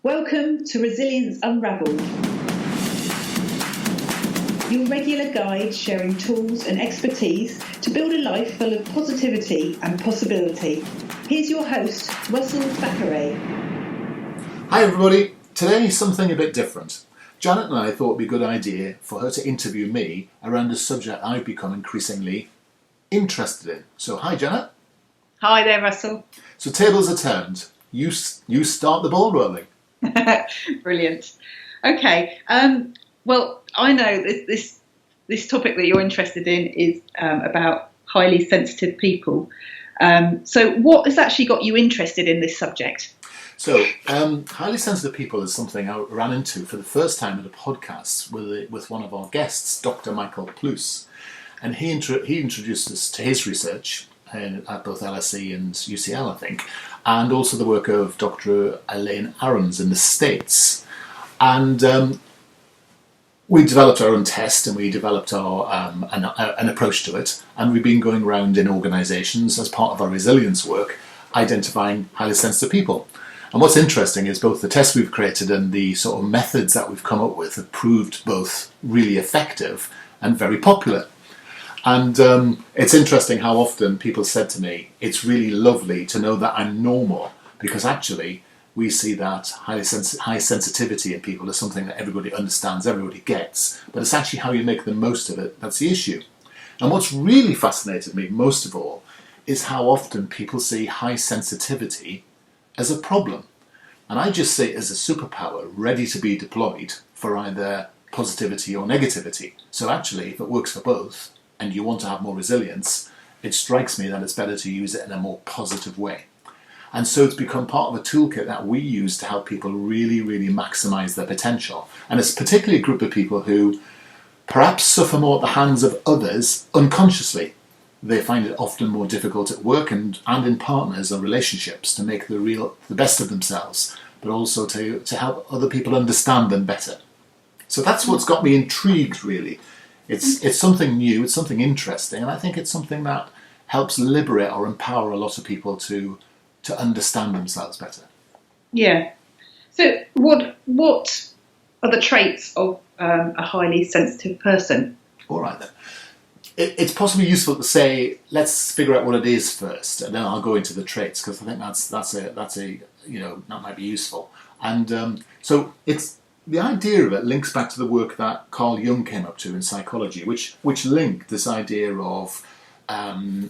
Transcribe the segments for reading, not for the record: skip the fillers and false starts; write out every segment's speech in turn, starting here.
Welcome to Resilience Unravelled, your regular guide sharing tools and expertise to build a life full of positivity and possibility. Here's your host, Russell Thackeray. Hi everybody, today something a bit different. Janet and I thought it would be a good idea for her to interview me around a subject I've become increasingly interested in. So hi Janet. Hi there, Russell. So tables are turned. You start the ball rolling. Brilliant. Okay. Well, I know this topic that you're interested in is about highly sensitive people. So what has actually got you interested in this subject? So highly sensitive people is something I ran into for the first time at a podcast with one of our guests, Dr. Michael Plous. And he introduced us to his research at both LSE and UCL, I think, and also the work of Dr. Elaine Ahrens in the States. And we developed our own test, and we developed our an approach to it, and we've been going around in organisations as part of our resilience work, identifying highly sensitive people. And what's interesting is both the tests we've created and the sort of methods that we've come up with have proved both really effective and very popular. And it's interesting how often people said to me, it's really lovely to know that I'm normal, because actually we see that high sensitivity in people is something that everybody understands, everybody gets, but it's actually how you make the most of it that's the issue. And what's really fascinated me most of all is how often people see high sensitivity as a problem. And I just see it as a superpower ready to be deployed for either positivity or negativity. So actually, if it works for both, and you want to have more resilience, it strikes me that it's better to use it in a more positive way. And so it's become part of a toolkit that we use to help people really, really maximise their potential. And it's particularly a group of people who perhaps suffer more at the hands of others unconsciously. They find it often more difficult at work and in partners or relationships to make the best of themselves, but also to help other people understand them better. So that's what's got me intrigued, really. It's something new, it's something interesting, and I think it's something that helps liberate or empower a lot of people to understand themselves better. Yeah. So what are the traits of a highly sensitive person? All right then. It's possibly useful to say, let's figure out what it is first, and then I'll go into the traits, because I think that might be useful. And so it's. The idea of it links back to the work that Carl Jung came up to in psychology, which linked this idea of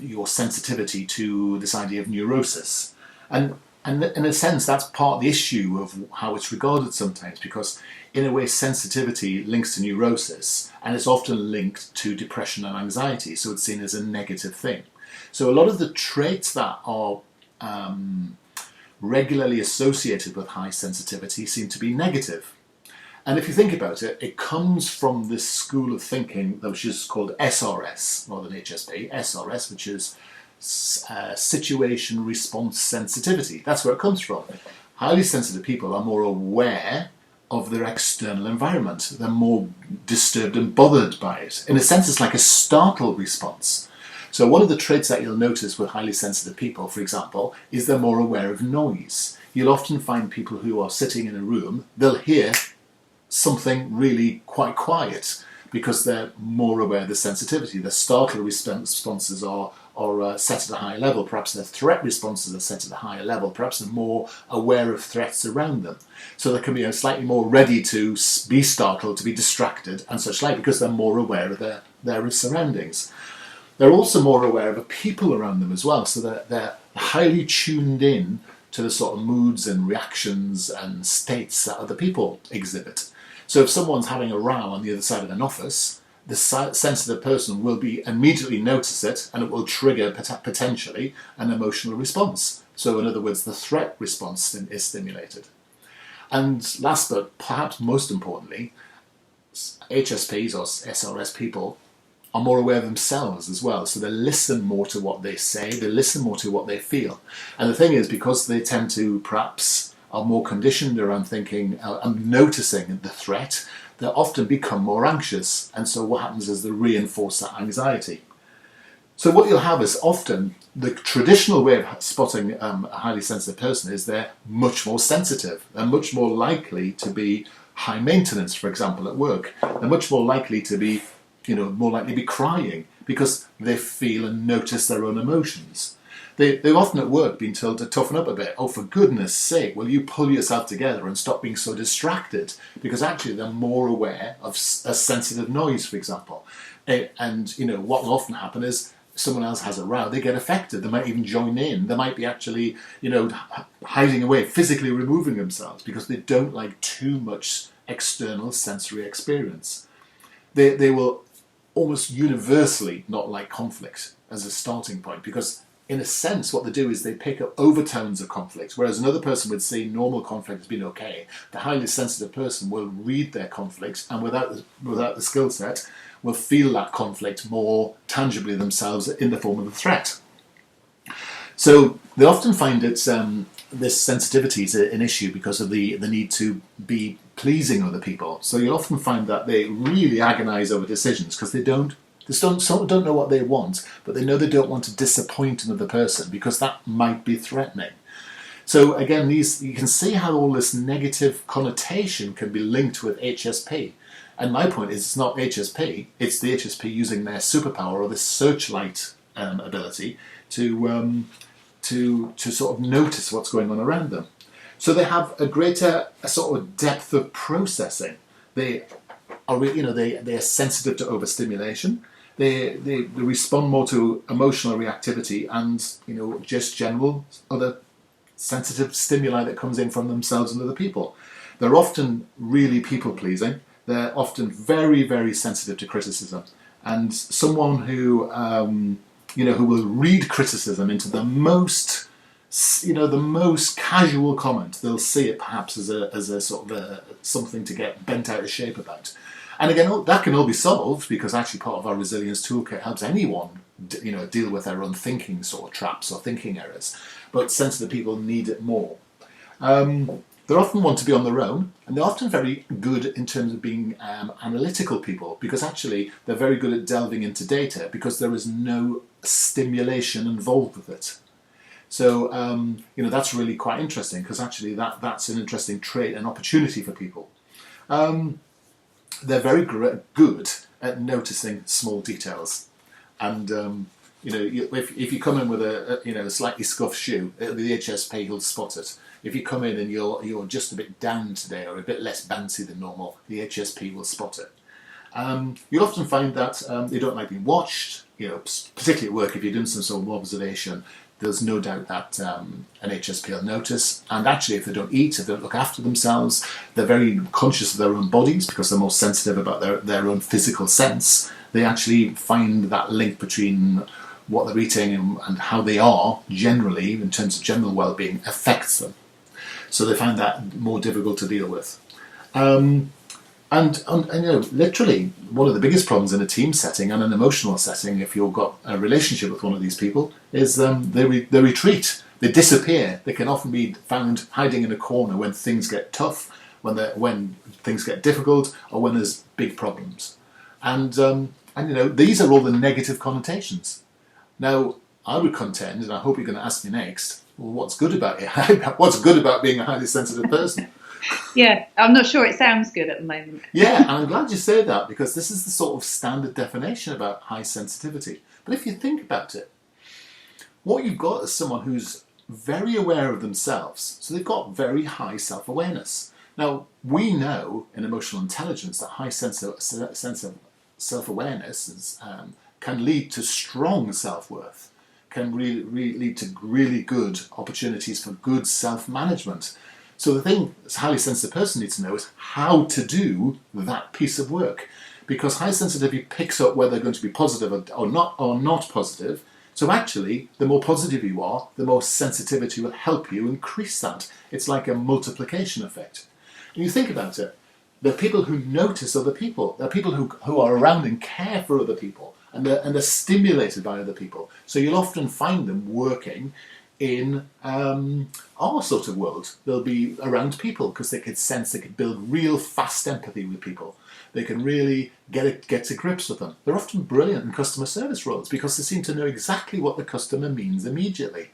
your sensitivity to this idea of neurosis. And in a sense, that's part of the issue of how it's regarded sometimes, because in a way sensitivity links to neurosis, and it's often linked to depression and anxiety, so it's seen as a negative thing. So a lot of the traits that are regularly associated with high sensitivity seem to be negative. And if you think about it, it comes from this school of thinking which is called SRS, rather than HSP, SRS, which is situation response sensitivity. That's where it comes from. Highly sensitive people are more aware of their external environment. They're more disturbed and bothered by it. In a sense, it's like a startle response. So one of the traits that you'll notice with highly sensitive people, for example, is they're more aware of noise. You'll often find people who are sitting in a room, they'll hear something really quite quiet because they're more aware of the sensitivity. Their startle responses are set at a higher level. Perhaps their threat responses are set at a higher level. Perhaps they're more aware of threats around them. So they can be slightly more ready to be startled, to be distracted and such like, because they're more aware of their surroundings. They're also more aware of the people around them as well. So they're highly tuned in to the sort of moods and reactions and states that other people exhibit. So if someone's having a row on the other side of an office, the sensitive person will immediately notice it, and it will trigger potentially an emotional response. So in other words, the threat response is stimulated. And last but perhaps most importantly, HSPs or SRS people are more aware of themselves as well. So they listen more to what they say, they listen more to what they feel. And the thing is, because they tend to perhaps are more conditioned around thinking and noticing the threat, they often become more anxious. And so what happens is they reinforce that anxiety. So what you'll have is often the traditional way of spotting a highly sensitive person is they're much more sensitive. They're much more likely to be high maintenance, for example, at work. They're much more likely to be, more likely to be crying because they feel and notice their own emotions. They've often at work been told to toughen up a bit. Oh, for goodness sake, will you pull yourself together and stop being so distracted? Because actually they're more aware of a sensitive noise, for example. And, what will often happen is someone else has a row, they get affected. They might even join in. They might be actually, hiding away, physically removing themselves because they don't like too much external sensory experience. They will almost universally not like conflict as a starting point because in a sense, what they do is they pick up overtones of conflict, whereas another person would say normal conflict has been okay. The highly sensitive person will read their conflicts and without the skill set, will feel that conflict more tangibly themselves in the form of a threat. So they often find it's this sensitivity is an issue because of the need to be pleasing other people. So you'll often find that they really agonise over decisions because they don't know what they want, but they know they don't want to disappoint another person because that might be threatening. So again, you can see how all this negative connotation can be linked with HSP. And my point is, it's not HSP; it's the HSP using their superpower or this searchlight ability to sort of notice what's going on around them. So they have a sort of depth of processing. They are sensitive to overstimulation. They respond more to emotional reactivity and just general other sensitive stimuli that comes in from themselves and other people. They're often really people pleasing. They're often very, very sensitive to criticism, and someone who who will read criticism into the most casual comment. They'll see it perhaps as a sort of something to get bent out of shape about. And again, that can all be solved because actually part of our resilience toolkit helps anyone, deal with their own thinking sort of traps or thinking errors. But sensitive people need it more. They often want to be on their own, and they're often very good in terms of being analytical people because actually they're very good at delving into data because there is no stimulation involved with it. So, that's really quite interesting because actually that's an interesting trait and opportunity for people. They're very good at noticing small details, and if you come in with a slightly scuffed shoe, it'll be the HSP who'll spot it. If you come in and you're just a bit down today or a bit less bouncy than normal, the HSP will spot it. You'll often find that they don't like being watched. Particularly at work, if you're doing some sort of observation, there's no doubt that an HSP will notice. And actually, if they don't eat, if they don't look after themselves, they're very conscious of their own bodies because they're more sensitive about their own physical sense. They actually find that link between what they're eating and how they are generally, in terms of general well-being, affects them. So they find that more difficult to deal with. And literally, one of the biggest problems in a team setting and an emotional setting, if you've got a relationship with one of these people, is they retreat, they disappear. They can often be found hiding in a corner when things get tough, when things get difficult, or when there's big problems. And these are all the negative connotations. Now, I would contend, and I hope you're going to ask me next, well, what's good about it? What's good about being a highly sensitive person? Yeah, I'm not sure it sounds good at the moment. Yeah, and I'm glad you say that because this is the sort of standard definition about high sensitivity. But if you think about it, what you've got is someone who's very aware of themselves. So they've got very high self-awareness. Now, we know in emotional intelligence that high sense of self-awareness can lead to strong self-worth, can really lead to really good opportunities for good self-management. So the thing a highly sensitive person needs to know is how to do that piece of work. Because high sensitivity picks up whether they're going to be positive or not positive. So actually, the more positive you are, the more sensitivity will help you increase that. It's like a multiplication effect. And you think about it, there are people who notice other people. There are people who are around and care for other people. And they're stimulated by other people. So you'll often find them working in our sort of world. They'll be around people because they could build real fast empathy with people. They can really get to grips with them. They're often brilliant in customer service roles because they seem to know exactly what the customer means immediately.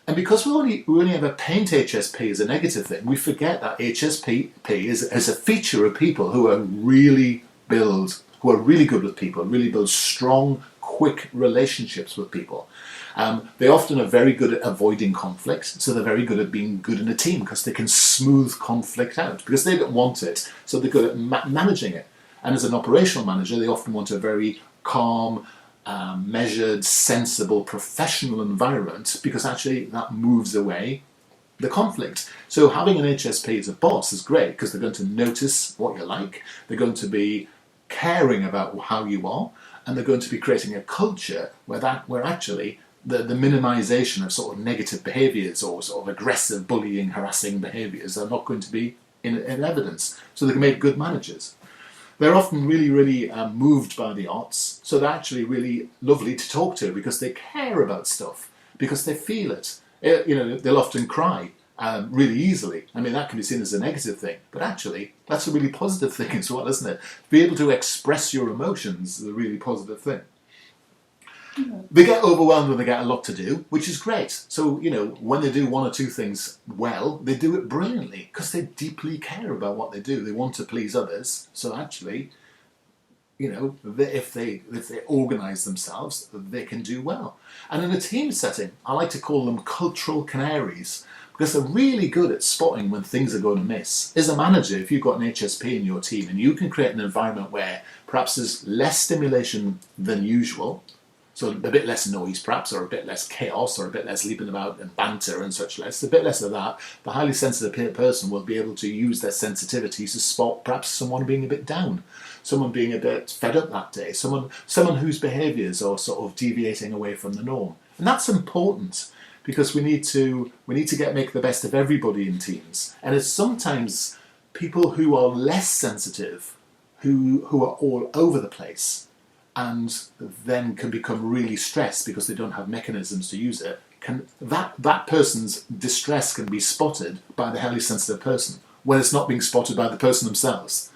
And because we only ever paint HSP as a negative thing, we forget that HSP is a feature of people who are really good with people, really build strong, quick relationships with people. They often are very good at avoiding conflict, so they're very good at being good in a team because they can smooth conflict out because they don't want it, so they're good at managing it. And as an operational manager, they often want a very calm, measured, sensible, professional environment because actually that moves away the conflict. So having an HSP as a boss is great because they're going to notice what you're like, they're going to be caring about how you are, and they're going to be creating a culture where actually the minimization of sort of negative behaviours or sort of aggressive, bullying, harassing behaviours are not going to be in evidence. So they can make good managers. They're often really, really moved by the arts, so they're actually really lovely to talk to because they care about stuff, because they feel it. They'll often cry really easily. I mean, that can be seen as a negative thing, but actually that's a really positive thing as well, isn't it? To be able to express your emotions is a really positive thing. They get overwhelmed when they get a lot to do, which is great. So, when they do one or two things well, they do it brilliantly because they deeply care about what they do. They want to please others. So actually, if they organise themselves, they can do well. And in a team setting, I like to call them cultural canaries because they're really good at spotting when things are going to miss. As a manager, if you've got an HSP in your team and you can create an environment where perhaps there's less stimulation than usual, so a bit less noise perhaps, or a bit less chaos, or a bit less leaping about and banter and such less, a bit less of that, the highly sensitive person will be able to use their sensitivity to spot perhaps someone being a bit down, someone being a bit fed up that day, someone whose behaviours are sort of deviating away from the norm. And that's important because we need to make the best of everybody in teams. And it's sometimes people who are less sensitive, who are all over the place, and then can become really stressed because they don't have mechanisms to use it, that person's distress can be spotted by the highly sensitive person when it's not being spotted by the person themselves.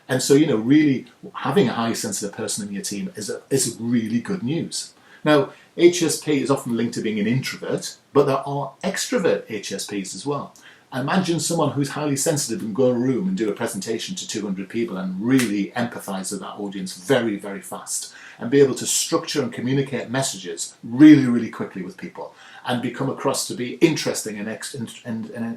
And so, really having a highly sensitive person in your team is really good news. Now, HSP is often linked to being an introvert, but there are extrovert HSPs as well. Imagine someone who's highly sensitive and go in a room and do a presentation to 200 people and really empathise with that audience very, very fast and be able to structure and communicate messages really, really quickly with people and become across to be interesting and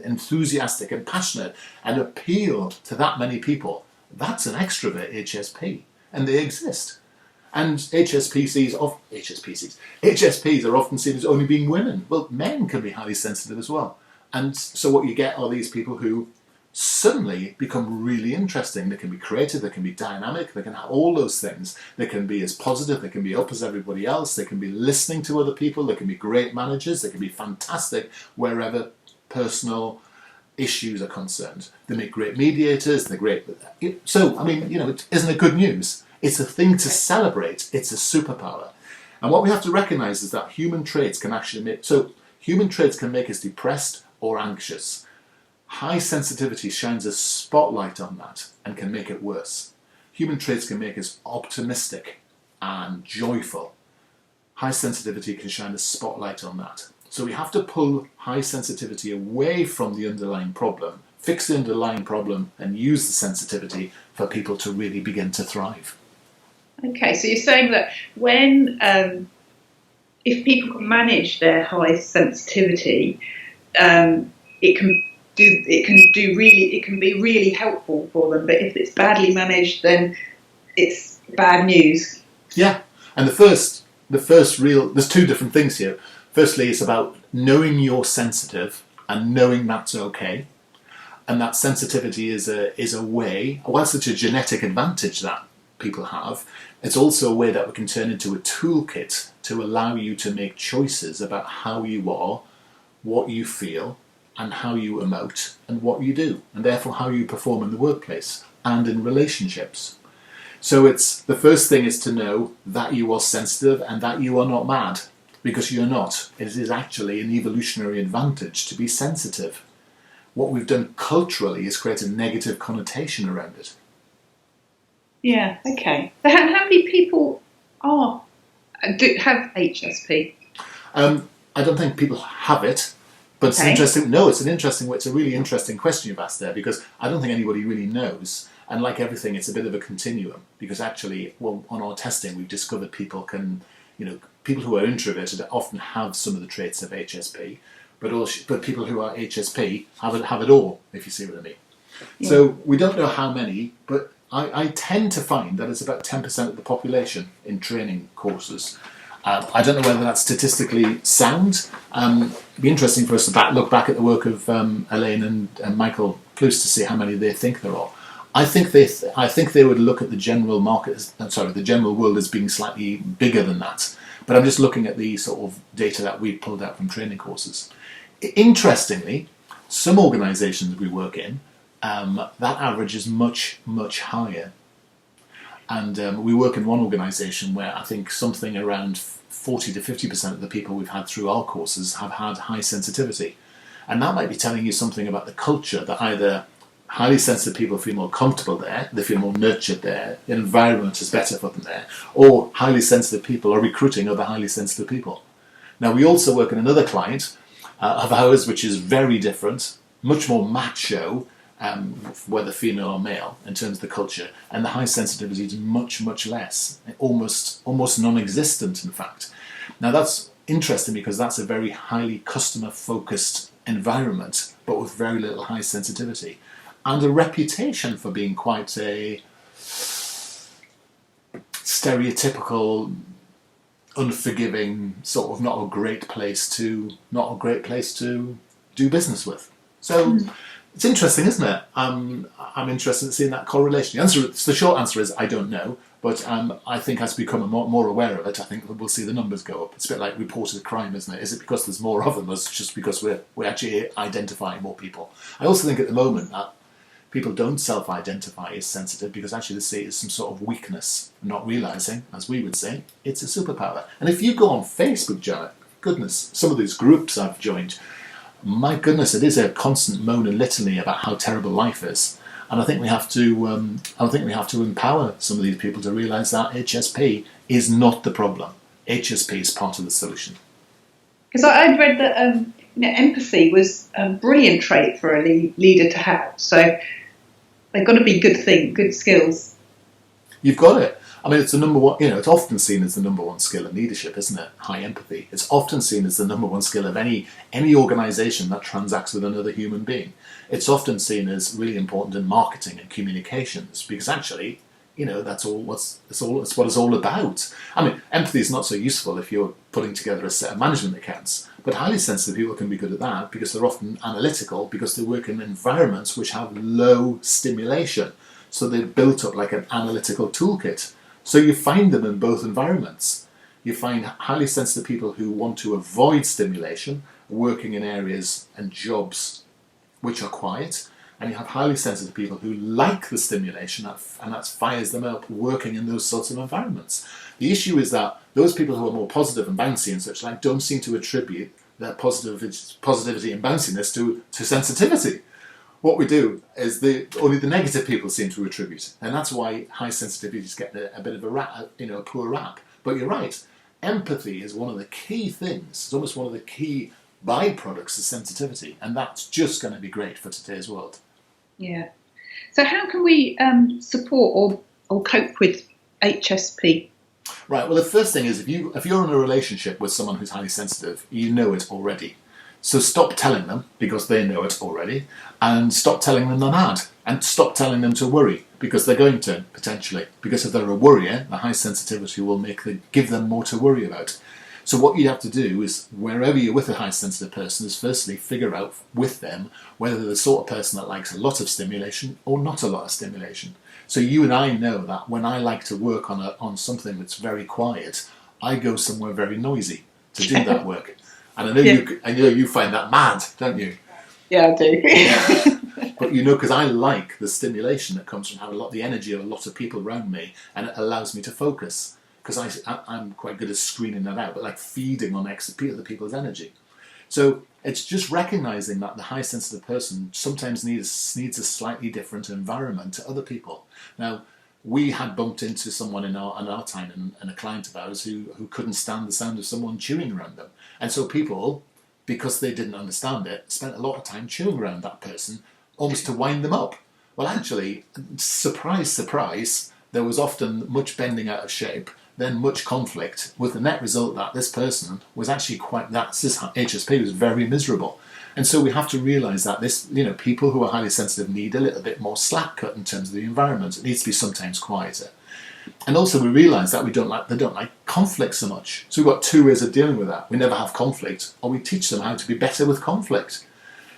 enthusiastic and passionate and appeal to that many people. That's an extrovert HSP, and they exist. And HSPs are often seen as only being women. Well, men can be highly sensitive as well. And so what you get are these people who suddenly become really interesting. They can be creative, they can be dynamic, they can have all those things. They can be as positive, they can be up as everybody else, they can be listening to other people, they can be great managers, they can be fantastic wherever personal issues are concerned. They make great mediators, they're great. So, isn't it good news? It's a thing to celebrate, it's a superpower. And what we have to recognise is that human traits can make us depressed or anxious. High sensitivity shines a spotlight on that and can make it worse. Human traits can make us optimistic and joyful. High sensitivity can shine a spotlight on that. So we have to pull high sensitivity away from the underlying problem, fix the underlying problem, and use the sensitivity for people to really begin to thrive. Okay, so you're saying that when if people can manage their high sensitivity, it can be really helpful for them. But if it's badly managed, then it's bad news. Yeah, and there's two different things here. Firstly, it's about knowing you're sensitive and knowing that's okay, and that sensitivity is a way. Whilst it's a genetic advantage that people have, it's also a way that we can turn into a toolkit to allow you to make choices about how you are, what you feel, and how you emote, and what you do, and therefore how you perform in the workplace and in relationships. So the first thing is to know that you are sensitive and that you are not mad. because you're not. It is actually an evolutionary advantage to be sensitive. What we've done culturally is create a negative connotation around it. Yeah, okay. So how many people have HSP? I don't think people have it, but it's interesting. No, it's a really interesting question you've asked there, because I don't think anybody really knows. And like everything, it's a bit of a continuum, because actually, well, on our testing, we've discovered people who are introverted often have some of the traits of HSP, but people who are HSP have it all, if you see what I mean. Yeah. So we don't know how many, but I tend to find that it's about 10% of the population in training courses. I don't know whether that's statistically sound. It'd be interesting for us to look back at the work of Elaine and Michael Plus to see how many they think there are. I think they would look at the general market, the general world as being slightly bigger than that. But I'm just looking at the sort of data that we pulled out from training courses. Interestingly, some organisations we work in, that average is much, much higher. And we work in one organisation where I think something around 40 to 50% of the people we've had through our courses have had high sensitivity. And that might be telling you something about the culture, that either highly sensitive people feel more comfortable there, they feel more nurtured there, the environment is better for them there, or highly sensitive people are recruiting other highly sensitive people. Now, we also work in another client of ours, which is very different, much more macho, whether female or male, in terms of the culture, and the high sensitivity is much, much less, almost non-existent, in fact. Now, that's interesting because that's a very highly customer-focused environment, but with very little high sensitivity, and a reputation for being quite a stereotypical, unforgiving, sort of not a great place to do business with. So it's interesting, isn't it? I'm interested in seeing that correlation. The short answer is I don't know, but I think as we become more aware of it, I think we'll see the numbers go up. It's a bit like reported crime, isn't it? Is it because there's more of them, or is it just because we're actually identifying more people? I also think at the moment that people don't self-identify as sensitive because actually they see it as some sort of weakness, not realising, as we would say, it's a superpower. And if you go on Facebook, Janet, goodness, some of these groups I've joined, my goodness, it is a constant moan and litany about how terrible life is. And I think we have to empower some of these people to realise that HSP is not the problem. HSP is part of the solution. Because I'd read that empathy was a brilliant trait for a leader to have. So they've got to be good skills. You've got it. I mean, it's the number one, it's often seen as the number one skill in leadership, isn't it? High empathy. It's often seen as the number one skill of any organisation that transacts with another human being. It's often seen as really important in marketing and communications because actually, that's what it's all about. I mean, empathy is not so useful if you're putting together a set of management accounts, but highly sensitive people can be good at that because they're often analytical because they work in environments which have low stimulation. So they're built up like an analytical toolkit. So you find them in both environments. You find highly sensitive people who want to avoid stimulation, working in areas and jobs which are quiet, and you have highly sensitive people who like the stimulation and that fires them up working in those sorts of environments. The issue is that those people who are more positive and bouncy and such like don't seem to attribute their positivity and bounciness to sensitivity. What we do is only the negative people seem to attribute, and that's why high sensitivities get a bit of a poor rap. But you're right, empathy is one of the key things. It's almost one of the key byproducts of sensitivity, and that's just going to be great for today's world. Yeah. So how can we support or cope with HSP? Right. Well, the first thing is if you're in a relationship with someone who's highly sensitive, you know it already. So stop telling them, because they know it already, and stop telling them they're mad, and stop telling them to worry, because they're going to, potentially. Because if they're a worrier, the high sensitivity will give them more to worry about. So what you have to do is, wherever you're with a high sensitive person, is firstly figure out with them whether they're the sort of person that likes a lot of stimulation or not a lot of stimulation. So you and I know that when I like to work on something that's very quiet, I go somewhere very noisy to do that work. And I know you find that mad, don't you? Yeah, I do. Yeah. But because I like the stimulation that comes from having the energy of a lot of people around me, and it allows me to focus. because I'm quite good at screening that out, but like feeding on other people's energy. So it's just recognizing that the high sensitive person sometimes needs a slightly different environment to other people. Now, we had bumped into someone in our time, and a client of ours who couldn't stand the sound of someone chewing around them. And so people, because they didn't understand it, spent a lot of time chewing around that person, almost to wind them up. Well, actually, surprise, surprise, there was often much bending out of shape, then much conflict, with the net result that this person was actually this HSP was very miserable. And so we have to realise that people who are highly sensitive need a little bit more slack cut in terms of the environment. It needs to be sometimes quieter. And also we realise that they don't like conflict so much. So we've got two ways of dealing with that. We never have conflict, or we teach them how to be better with conflict.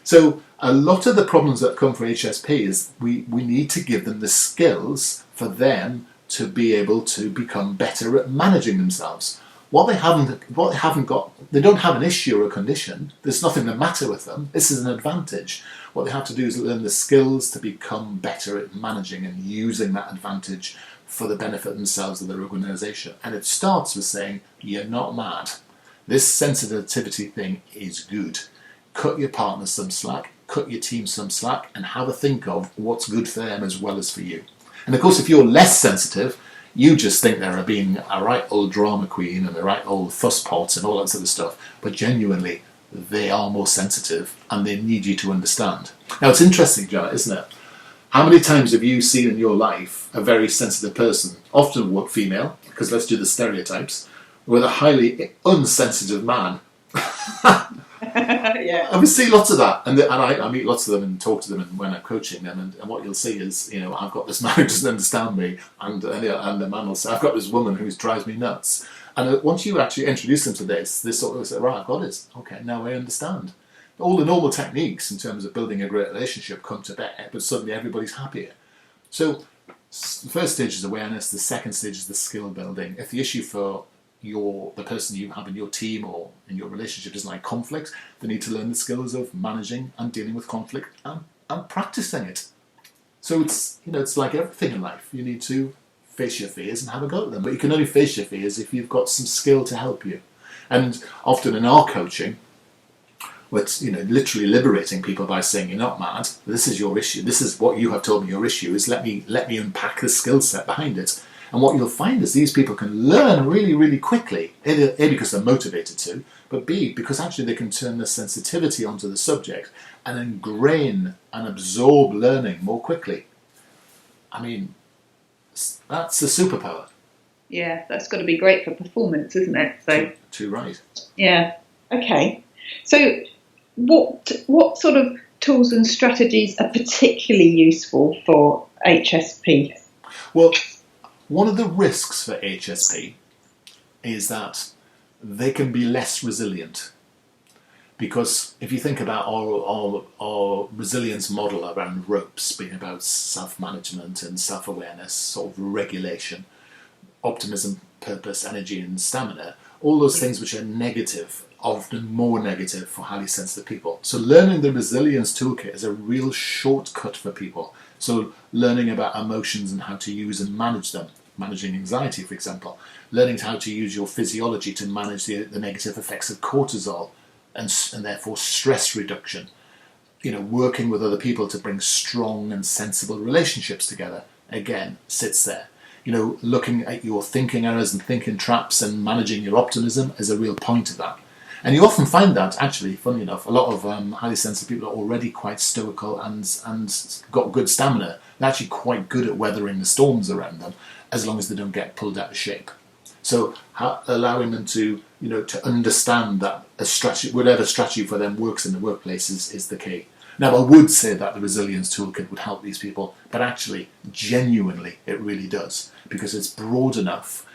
So a lot of the problems that come for HSP is we need to give them the skills for them to be able to become better at managing themselves. They don't have an issue or a condition. There's nothing the matter with them. This is an advantage. What they have to do is learn the skills to become better at managing and using that advantage for the benefit of themselves and their organisation. And it starts with saying, you're not mad. This sensitivity thing is good. Cut your partner some slack, cut your team some slack, and have a think of what's good for them as well as for you. And of course, if you're less sensitive, you just think they're being a right old drama queen and a right old fusspot and all that sort of stuff. But genuinely, they are more sensitive and they need you to understand. Now, it's interesting, Janet, isn't it? How many times have you seen in your life a very sensitive person, often female, because let's do the stereotypes, with a highly unsensitive man? Yeah. And we see lots of that, and I meet lots of them and talk to them when I'm coaching them, and what you'll see is, I've got this man who doesn't understand me, and the man will say, I've got this woman who drives me nuts. And once you actually introduce them to this sort of say, right, I've got it. Okay, now I understand. All the normal techniques in terms of building a great relationship come to bear, but suddenly everybody's happier. So the first stage is awareness. The second stage is the skill building. If the issue for the person you have in your team or in your relationship is like conflict, they need to learn the skills of managing and dealing with conflict and practicing it. So it's like everything in life. You need to face your fears and have a go at them. But you can only face your fears if you've got some skill to help you. And often in our coaching, it's literally liberating people by saying, you're not mad, this is your issue, this is what you have told me your issue is, let me unpack the skill set behind it. And what you'll find is these people can learn really, really quickly, A, because they're motivated to, but B, because actually they can turn their sensitivity onto the subject and ingrain and absorb learning more quickly. I mean, that's a superpower. Yeah, that's got to be great for performance, isn't it? So too right. Yeah. Okay. So what sort of tools and strategies are particularly useful for HSP? Well, one of the risks for HSP is that they can be less resilient. Because if you think about our resilience model around ropes, being about self-management and self-awareness, sort of regulation, optimism, purpose, energy and stamina, all those things which are negative, often more negative for highly sensitive people. So learning the resilience toolkit is a real shortcut for people. So learning about emotions and how to use and manage them, managing anxiety, for example, learning how to use your physiology to manage the negative effects of cortisol and therefore stress reduction, working with other people to bring strong and sensible relationships together, again, sits there. Looking at your thinking errors and thinking traps and managing your optimism is a real point of that. And you often find that, actually, funny enough, a lot of highly sensitive people are already quite stoical and got good stamina. They're actually quite good at weathering the storms around them, as long as they don't get pulled out of shape. So allowing them to understand that a strategy, whatever strategy for them works in the workplace is the key. Now, I would say that the resilience toolkit would help these people, but actually, genuinely, it really does, because it's broad enough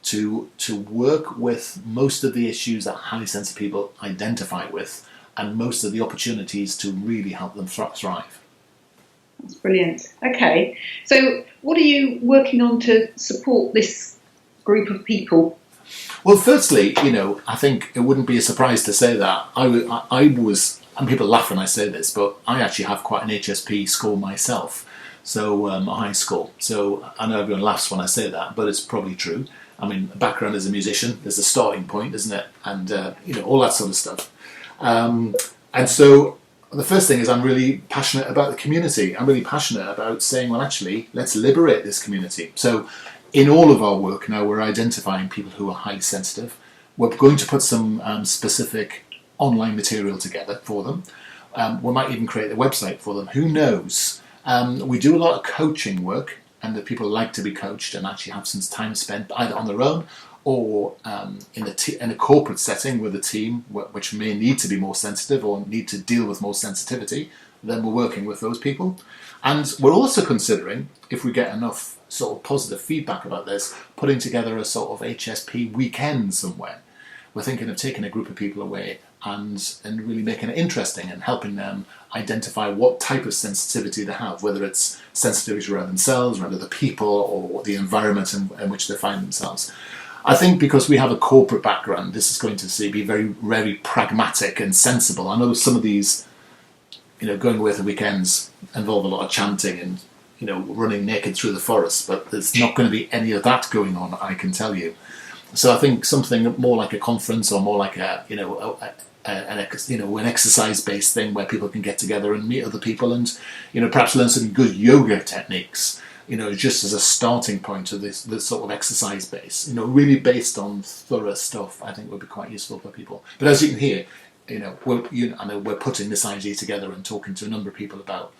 to work with most of the issues that highly sensitive people identify with, and most of the opportunities to really help them thrive. That's brilliant. Okay, so what are you working on to support this group of people? Well, firstly, I think it wouldn't be a surprise to say that I was, and people laugh when I say this, but I actually have quite an HSP score myself, so a high score. So I know everyone laughs when I say that, but it's probably true. I mean, a background as a musician, there's a starting point, isn't it? And, all that sort of stuff. And so the first thing is I'm really passionate about the community. I'm really passionate about saying, well, actually, let's liberate this community. So in all of our work now, we're identifying people who are highly sensitive. We're going to put some specific online material together for them. We might even create a website for them. Who knows? We do a lot of coaching work, and that people like to be coached and actually have some time spent either on their own or in a corporate setting with a team which may need to be more sensitive or need to deal with more sensitivity. Then we're working with those people. And we're also considering, if we get enough sort of positive feedback about this, putting together a sort of HSP weekend somewhere. We're thinking of taking a group of people away and really making it interesting and helping them identify what type of sensitivity they have, whether it's sensitivity around themselves, around other people, or the environment in which they find themselves. I think because we have a corporate background, this is going to be very, very pragmatic and sensible. I know some of these, going away for weekends involve a lot of chanting and, running naked through the forest, but there's not going to be any of that going on, I can tell you. So I think something more like a conference or more like an exercise-based thing where people can get together and meet other people and, perhaps learn some good yoga techniques, just as a starting point of this sort of exercise base, really based on thorough stuff, I think would be quite useful for people. But as you can hear, I know we're putting this idea together and talking to a number of people about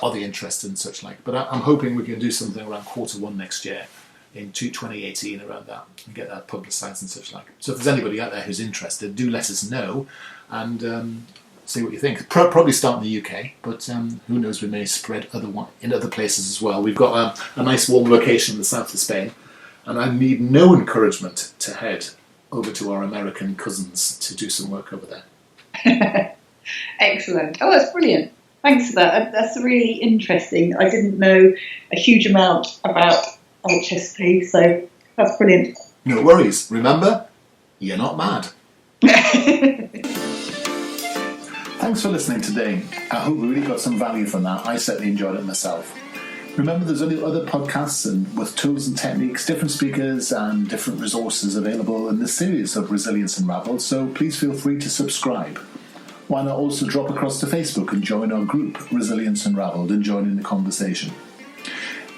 other interests and such like. But I'm hoping we can do something around Q1 next year, in 2018, around that, and get that publicised and such like. So if there's anybody out there who's interested, do let us know and see what you think. Probably start in the UK, but who knows, we may spread in other places as well. We've got a nice warm location in the south of Spain, and I need no encouragement to head over to our American cousins to do some work over there. Excellent. Oh, that's brilliant. Thanks for that. That's really interesting. I didn't know a huge amount about HSP, so that's brilliant. No worries. Remember, you're not mad. Thanks for listening today. I hope we really got some value from that. I certainly enjoyed it myself. Remember, there's only other podcasts and with tools and techniques, different speakers and different resources available in this series of Resilience Unravelled, so please feel free to subscribe. Why not also drop across to Facebook and join our group, Resilience Unravelled, and join in the conversation.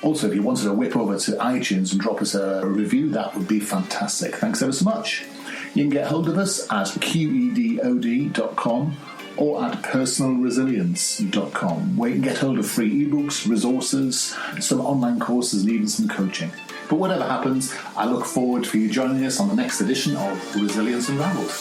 Also, if you wanted to whip over to iTunes and drop us a review, that would be fantastic. Thanks ever so much. You can get hold of us at qedod.com or at personalresilience.com, where you can get hold of free ebooks, resources, some online courses and even some coaching. But whatever happens, I look forward for you joining us on the next edition of Resilience Unravelled.